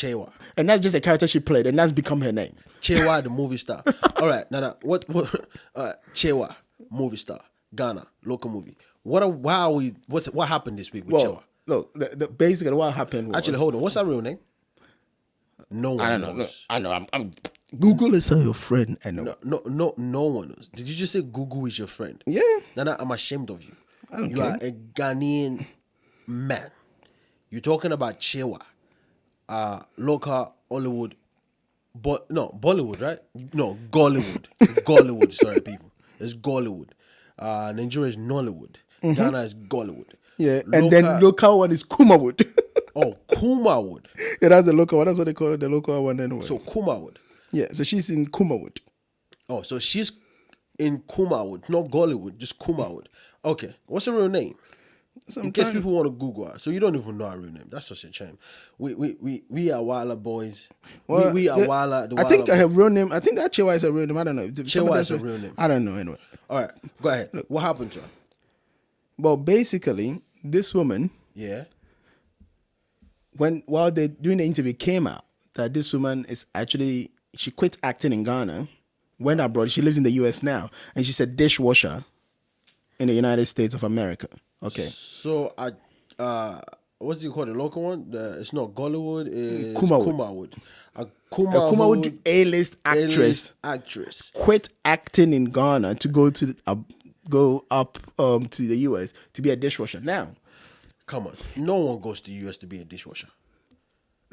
Kyeiwaa. And that's just a character she played, and that's become her name. Kyeiwaa, the movie star. All right, Nana, what Kyeiwaa, movie star, Ghana, local movie. What happened this week with Kyeiwaa? Look, basically what happened was... Actually, hold on. What's her real name? No one I don't know. knows. I know. I'm Google is your friend. I know. No one knows. Did you just say Google is your friend? Yeah. Nana, I'm ashamed of you. I don't You care. are a Ghanaian man. You're talking about Kyeiwaa, local Hollywood, Bollywood, right? No, Gollywood. Gollywood, sorry, people. It's Gollywood. Nigeria is Nollywood. Ghana is Gollywood. Yeah, and then local one is Kumawood. Oh, Kumawood. Yeah, that's the local one. That's what they call the local one anyway. So Kumawood. Yeah, so she's in Kumawood. Oh, so she's in Kumawood, not Gollywood, just Kumawood. Okay, what's her real name? In case people want to Google her, so you don't even know her real name. That's such a shame. We are Wale boys. Well, we are Wale. I think her real name. I think that Kyeiwaa is her real name. I don't know. Kyeiwaa is her real name. I don't know anyway. All right, go ahead. Look, what happened to her? Well, basically, this woman. Yeah. While they doing the interview, came out that this woman is actually, she quit acting in Ghana, went abroad. She lives in the US now, and she's a dishwasher in the United States of America. Okay. So what do you call the local one? It's not Gollywood. It's Kumawood. A Kumawood A-list actress quit acting in Ghana to go up to the US to be a dishwasher. Now, come on, no one goes to the US to be a dishwasher.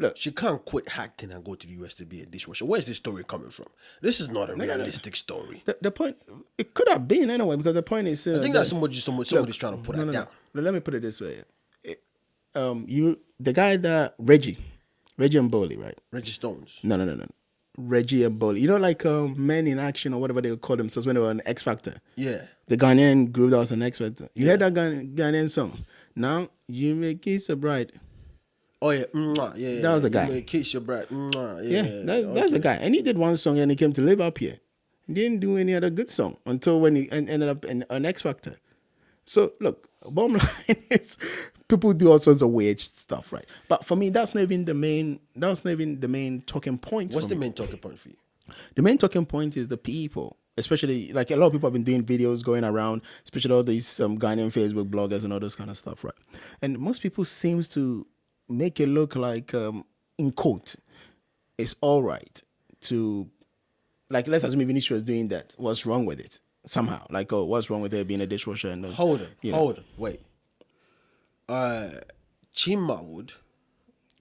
Look, she can't quit acting and go to the US to be a dishwasher. Where's this story coming from? This is not a realistic story. The point, it could have been anyway, because the point is... I think that somebody's trying to put her down. Let me put it this way. The guy that... Reggie and Bowley, right? Reggie Stones. No. Reggie and Bowley. You know, like Men in Action or whatever they call themselves when they were on X Factor? Yeah. The Ghanaian group that was on X Factor. You heard that Ghanaian song? Now, you may kiss a bride. Oh, yeah. Yeah. That was the guy. You may kiss your bride. Yeah, that's the guy. And he did one song and he came to live up here. He didn't do any other good song until when he ended up on X Factor. So, look, bottom line is people do all sorts of weird stuff, right? But for me, that's not even the main talking point. What's the main talking point for you? The main talking point is the people. Especially, like a lot of people have been doing videos going around, especially all these Ghanaian Facebook bloggers and all this kind of stuff, right? And most people seems to make it look like, in quote, it's all right to, like, let's assume even if she was doing that, what's wrong with it? Somehow. Like, oh, what's wrong with her being a dishwasher? And hold on, wait. Kumawood.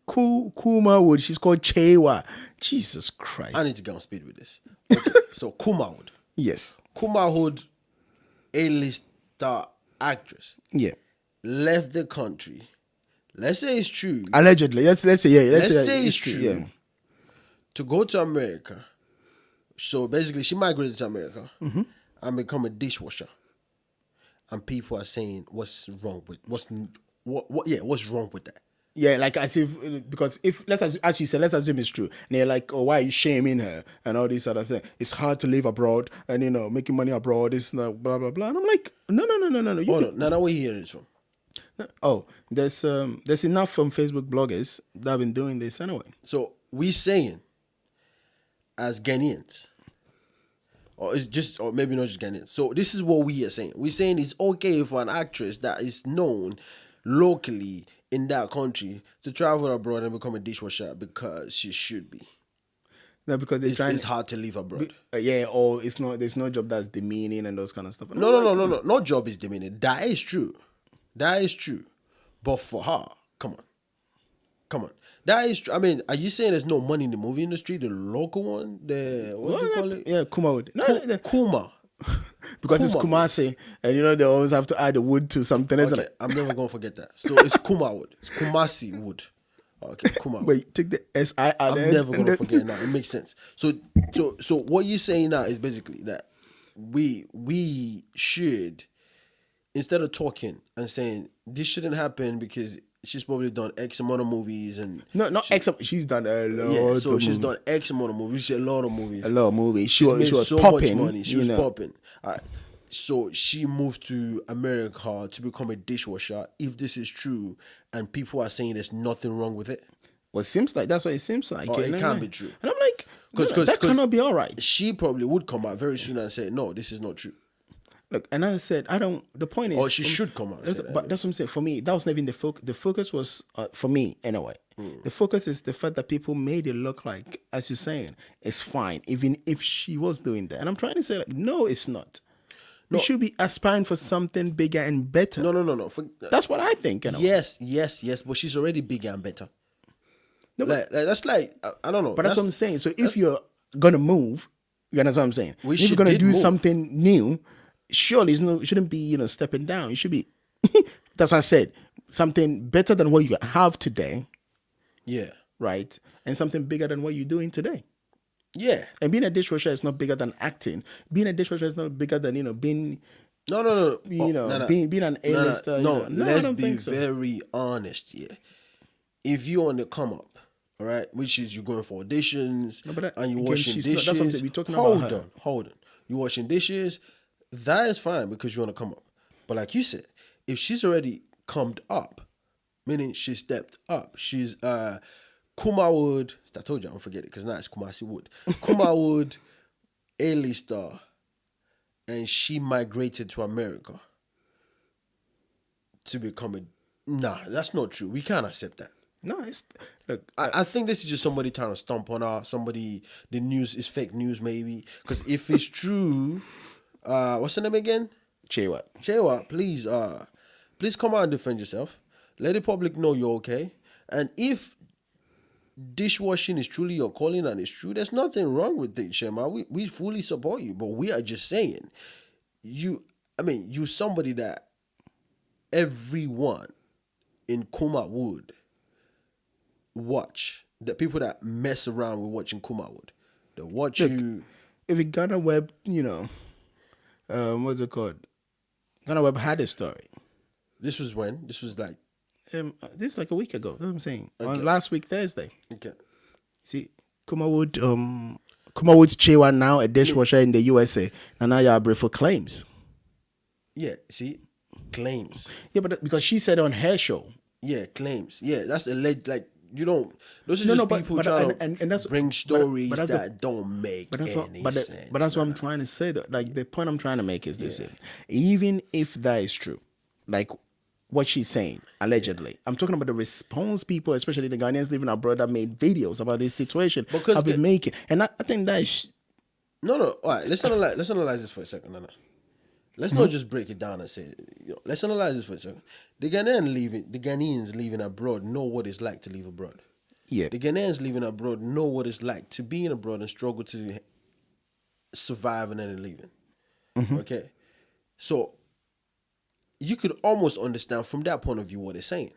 Kumawood, she's called Kyeiwaa. Jesus Christ. I need to get on speed with this. Okay, so Kumawood. Yes. Kumawood, A-list star actress. Yeah. Left the country. Let's say it's true. Allegedly. Let's say, yeah. Let's say it's true. Yeah. To go to America. So basically, she migrated to America and become a dishwasher. And people are saying, what's wrong with what's wrong with that? Yeah, like as if, because if, as you said, let's assume it's true. And they're like, oh, why are you shaming her? And all these other things. It's hard to live abroad and, making money abroad, it's not blah, blah, blah. And I'm like, no. Hold on. Now, where you hearing this from? Oh, there's enough from Facebook bloggers that have been doing this anyway. So we saying, as Ghanaians, or maybe not just Ghanaians. So this is what we are saying. We're saying it's okay for an actress that is known locally in that country to travel abroad and become a dishwasher because she should be. No, because it's hard to live abroad. Or it's not. There's no job that's demeaning and those kind of stuff. No. No job is demeaning. That is true. But for her, come on. That is true. I mean, are you saying there's no money in the movie industry? The local one, what do you call it? Yeah, Kumawood. Kuma. Because it's Kumasi, and they always have to add a wood to something, isn't it? I'm never gonna forget that. So it's Kumawood. It's Kumasi wood. Okay, Kumawood. Wait, take the S-I out. I'm never gonna forget it now. It makes sense. So what you're saying now is basically that we should, instead of talking and saying this shouldn't happen because she's probably done X amount of movies and X. She's done a lot. Yeah, so she's done X amount of movies. A lot of movies. She was so popping. Much money. She was popping. So she moved to America to become a dishwasher. If this is true, and people are saying there's nothing wrong with it, Well, it seems like that's what it seems like. Or it can't be true. And I'm like, that cannot be all right. She probably would come out very soon and say, no, this is not true. Look, and as I said, the point is... Or she should come out and say that. But that's what I'm saying. For me, that was not even the focus. The focus was, for me, anyway, the focus is the fact that people made it look like, as you're saying, it's fine, even if she was doing that. And I'm trying to say, like, no, it's not. You should be aspiring for something bigger and better. No. That's what I think. Yes. But she's already bigger and better. No, that's like, I don't know. But that's what I'm saying. So if you're going to move, you understand what I'm saying? If you're going to do something new... Surely it shouldn't be, stepping down. It should be, that's what I said, something better than what you have today. Yeah. Right? And something bigger than what you're doing today. Yeah. And being a dishwasher is not bigger than acting. Being a dishwasher is not bigger than, being... No. Being an A-lister. No, let's be very honest here. If you're on the come up, all right, which is you're going for auditions and you're washing dishes. That's what we're talking about. Hold on. You're washing dishes. That is fine because you want to come up. But like you said, if she's already come up, meaning she stepped up, she's Kumawood, I told you I'm gonna forget it because now it's Kumasi Wood. Kumawood, A-lister, and she migrated to America to become nah, that's not true. We can't accept that. No, look. I think this is just somebody trying to stomp on her. The news is fake news maybe. Because if it's true... what's her name again? Kyeiwaa, please come out and defend yourself. Let the public know you're okay. And if dishwashing is truly your calling and it's true, there's nothing wrong with it, Shema. We fully support you, but we are just saying, you're somebody that everyone in Kumawood watch. The people that mess around with watching Kumawood, they watch you. If it Ghana Web, what's it called? Ghana Web had a story. This was when? This was like... this is like a week ago. That's what I'm saying. Okay. On last week, Thursday. Okay. See, Kumawood's Kyeiwaa, now a dishwasher in the USA. Nana Yaa Brefo claims. Yeah, see? Claims. Yeah, but because she said on her show. Yeah, claims. Yeah, that's alleged, like, you don't... Those are just people trying to bring stories that don't make any sense. But that's what I'm trying to say, though. Like, the point I'm trying to make is this. Even if that is true, like what she's saying, allegedly, I'm talking about the response people, especially the Ghanaians living abroad that made videos about this situation, have been making. And I think that is... No. All right, let's analyze this for a second, Nana. Let's not just break it down and say, let's analyze this for a second. The Ghanaians living abroad know what it's like to live abroad. Yeah. The Ghanaians living abroad know what it's like to be in abroad and struggle to survive and then living. Okay? So, you could almost understand from that point of view what they're saying.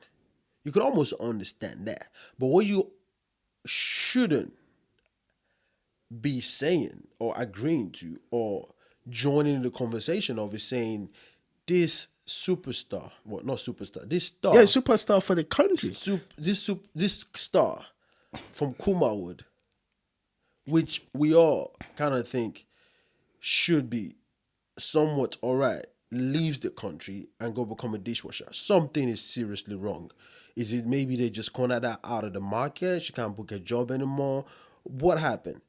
You could almost understand that. But what you shouldn't be saying or agreeing to or joining the conversation of is saying this superstar, well, not superstar, this star. Yeah, superstar for the country. This star from Kumawood, which we all kind of think should be somewhat all right, leaves the country and go become a dishwasher. Something is seriously wrong. Is it maybe they just cornered that out of the market? She can't book a job anymore. What happened?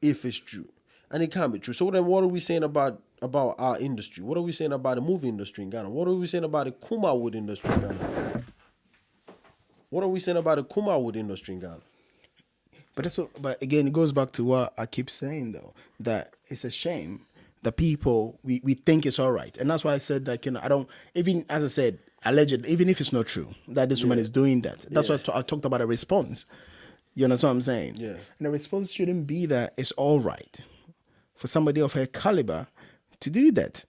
If it's true. And it can't be true. So then what are we saying about our industry? What are we saying about the movie industry in Ghana? What are we saying about the Kumawood industry in Ghana? What are we saying about the Kumawood industry in Ghana? But again, it goes back to what I keep saying, though, that it's a shame that people, we think it's all right. And that's why I said that, I don't, even as I said, allegedly, even if it's not true, that this woman is doing that. That's why I talked about a response. You understand what I'm saying? Yeah. And the response shouldn't be that it's all right for somebody of her caliber to do that.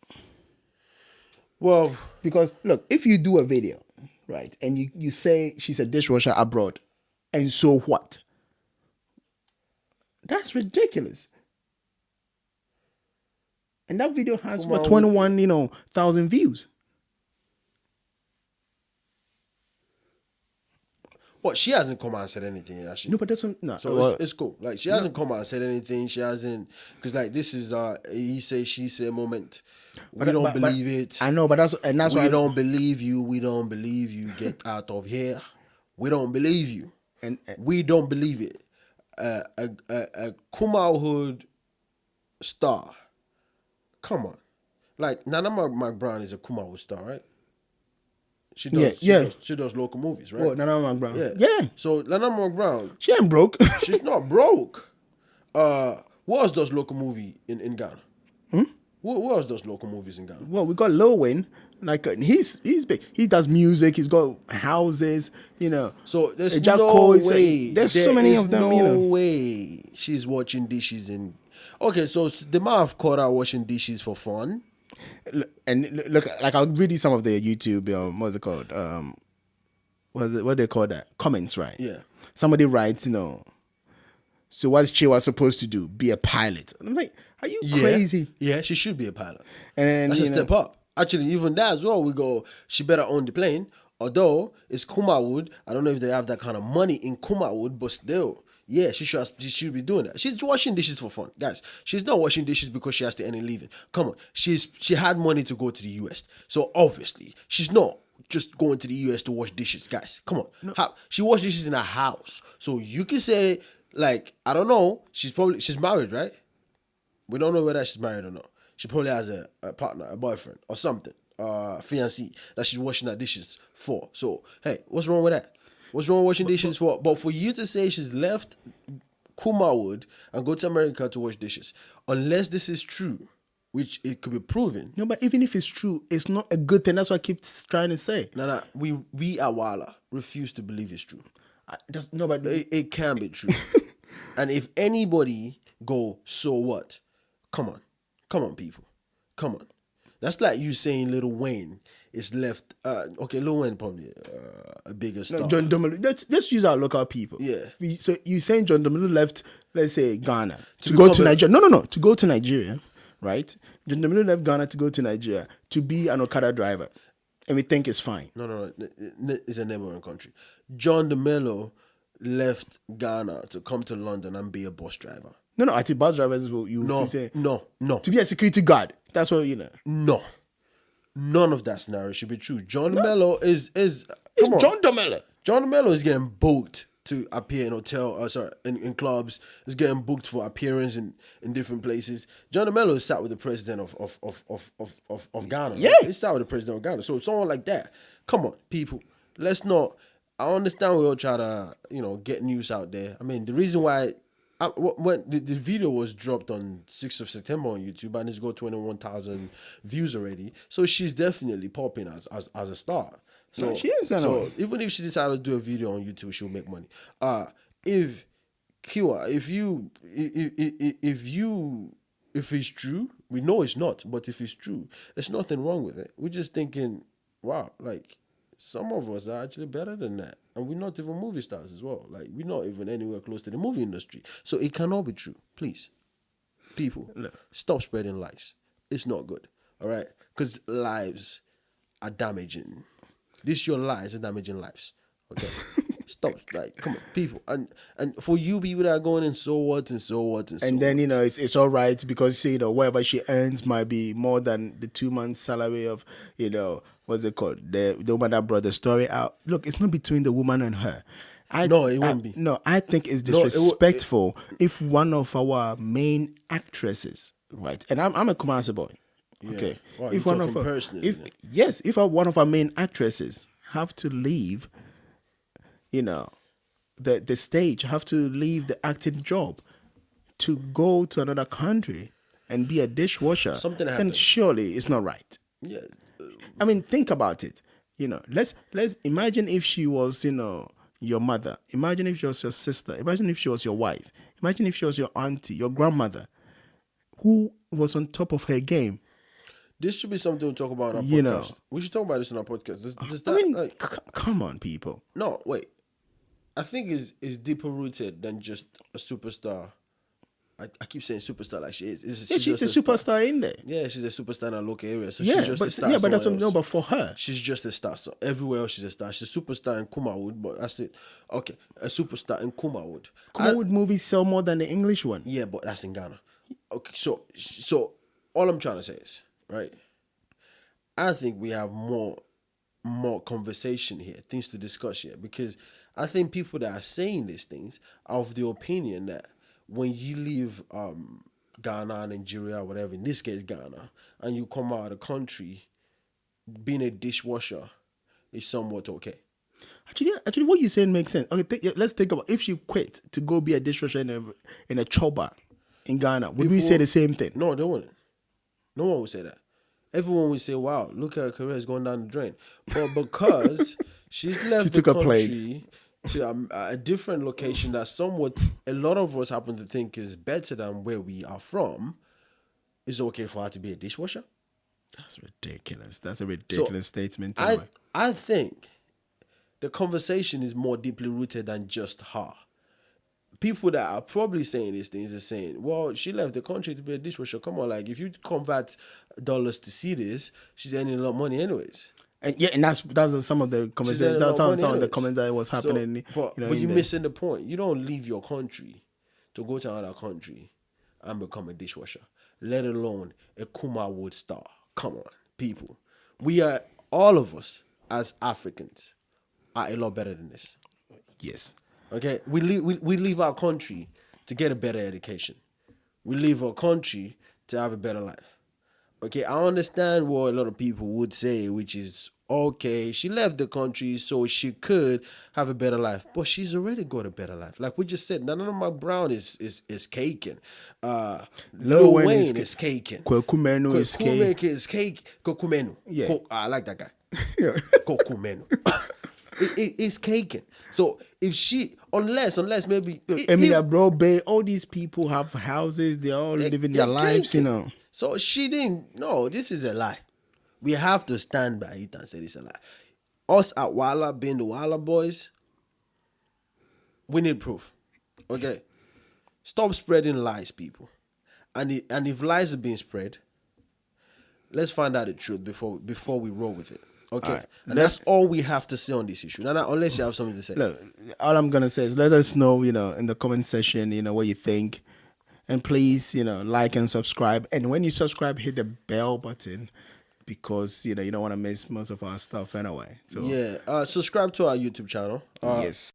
Well, because look, if you do a video, right, and you say she's a dishwasher abroad, and so what? That's ridiculous. And that video has 21,000 views. What, she hasn't come out and said anything, actually. No, but that's no. So it's cool. Like, she hasn't come out and said anything. She hasn't, because like this is he say she say moment. We don't believe it. I know, but that's why we don't believe you. We don't believe you. Get out of here. We don't believe you. And we don't believe it. A Kumawood star. Come on. Like Nana Yaa Brefo is a Kumawood star, right? She does, she does local movies, right? What, Nana Yaa Brefo? Yeah. Yeah. So Nana Yaa Brefo, She ain't broke. she's not broke. What else does local movie in Ghana? What else does local movies in Ghana? Well, we got Lil Wayne. Like he's big. He does music. He's got houses. So there's Jack no Cole, way. there's so many of them. No way she's washing dishes in. Okay, so they might have caught her washing dishes for fun. And look, like I'll read you some of the YouTube. What's it called? What they call that? Comments, right? Yeah. Somebody writes, so what's Kyeiwaa supposed to do? Be a pilot? And I'm like, are you crazy? Yeah, she should be a pilot. And that's a step up. Actually, even that as well, we go, she better own the plane. Although it's Kumawood, I don't know if they have that kind of money in Kumawood, but still, yeah, she should be doing that. She's washing dishes for fun. Guys, she's not washing dishes because she has to earn a living. Come on. She had money to go to the US. So obviously, she's not just going to the US to wash dishes. Guys, come on. No. She washed dishes in her house. So you can say, like, I don't know, she's married, right? We don't know whether she's married or not. She probably has a partner, a boyfriend, or something, fiancé that she's washing her dishes for. So, hey, what's wrong with that? What's wrong with washing dishes for? But for you to say she's left Kumawood and go to America to wash dishes, unless this is true, which it could be proven. No, but even if it's true, it's not a good thing. That's what I keep trying to say. No, we at Wale refuse to believe it's true. It can be true. And if anybody go, so what? Come on, people. Come on. That's like you saying Lil Wayne is left. Okay, Lil Wayne probably a bigger star. No, John Dumelo. Let's use our local people. Yeah. So you saying John Dumelo left, let's say Ghana to go to Nigeria? No, to go to Nigeria, right? John Dumelo left Ghana to go to Nigeria to be an Okada driver, and we think it's fine. No. It's a neighboring country. John Dumelo left Ghana to come to London and be a bus driver. No, I think bus drivers will say no. To be a security guard. That's what No. None of that scenario should be true. John Dumelo is come on. John Dumelo. John Dumelo is getting booked to appear in in clubs. Is getting booked for appearance in different places. John Dumelo is sat with the president of Ghana. Yeah. He's sat with the president of Ghana. So someone like that. Come on, people. Let's not. I understand we all try to get news out there. I mean, the reason why. When the video was dropped on 6th of September on YouTube and it's got 21,000 views already, so she's definitely popping as a star. So, she is. So even if she decided to do a video on YouTube, she'll make money. If Kyeiwaa, if it's true, we know it's not, but if it's true, there's nothing wrong with it. We're just thinking, wow, like some of us are actually better than that. And we're not even movie stars as well. Like, we're not even anywhere close to the movie industry. So it cannot be true. Please, people, stop spreading lies. It's not good. All right? Because lives are damaging. Your lies are damaging lives. Okay? Stop. Like, come on, people. And for you people that are going in so what. And then, it's all right because, whatever she earns might be more than the 2 months salary of, what's it called? The woman that brought the story out. Look, it's not between the woman and her. No, it won't be. No, I think it's disrespectful if one of our main actresses, right? And I'm a Kumasi boy. Yeah. Okay. Well, if one of our main actresses have to leave, the stage, have to leave the acting job to go to another country and be a dishwasher, then surely it's not right. Yeah. I mean, think about it. Let's imagine if she was, your mother. Imagine if she was your sister. Imagine if she was your wife. Imagine if she was your auntie, your grandmother, who was on top of her game. This should be something we talk about on our podcast. We should talk about this on our podcast. Come on, people. No, wait. I think is deeper rooted than just a superstar. I keep saying superstar like she is. She's a superstar in there. Yeah, she's a superstar in her local area. So she's just a star. But that's what no. But for her, she's just a star. So everywhere else she's a star. She's a superstar in Kumawood, but that's it. Okay, a superstar in Kumawood. Kumawood movies sell more than the English one. Yeah, but that's in Ghana. Okay, so all I'm trying to say is, right, I think we have more conversation here, things to discuss here, because I think people that are saying these things are of the opinion that when you leave Ghana, Nigeria, whatever, in this case Ghana, and you come out of the country, being a dishwasher is somewhat okay. Actually, what you're saying makes sense. Okay, let's think about if she quit to go be a dishwasher in a choba in Ghana. Would we say the same thing? No, they wouldn't. No one would say that. Everyone would say, "Wow, look at her career is going down the drain." But because she's left the country to a different location that somewhat a lot of us happen to think is better than where we are from, it's okay for her to be a dishwasher. That's ridiculous. That's a ridiculous statement. I think the conversation is more deeply rooted than just her. People that are probably saying these things are saying, well, she left the country to be a dishwasher. Come on, like, if you convert dollars to cedis, she's earning a lot of money anyways. And that's some of the conversations. That's some of the comments that was happening. But you're missing the point. You don't leave your country to go to another country and become a dishwasher, let alone a Kumawood star. Come on, people. We are, all of us as Africans, are a lot better than this. Yes. Okay, we leave our country to get a better education. We leave our country to have a better life. Okay, I understand what a lot of people would say, which is, okay, she left the country so she could have a better life. But she's already got a better life. Like we just said, Nana Brown is caking. Lil Wayne is caking. Kokumenu is caking. Is cake. Kokumenu. Yeah. I like that guy. Kokumenu. It's caking. So if she, unless maybe Emilia Brobe, all these people have houses, they're all living their lives, you know. So she didn't. No, this is a lie. We have to stand by it and say it's a lie. Us at Wale, being the Wale boys, we need proof. Okay, stop spreading lies, people. And if lies are being spread, let's find out the truth before we roll with it. Okay, right. And that's all we have to say on this issue. Nana, unless you have something to say. Look, all I'm gonna say is let us know, in the comment section, what you think, and please, like and subscribe. And when you subscribe, hit the bell button because you don't want to miss most of our stuff anyway. So yeah, subscribe to our YouTube channel. Yes.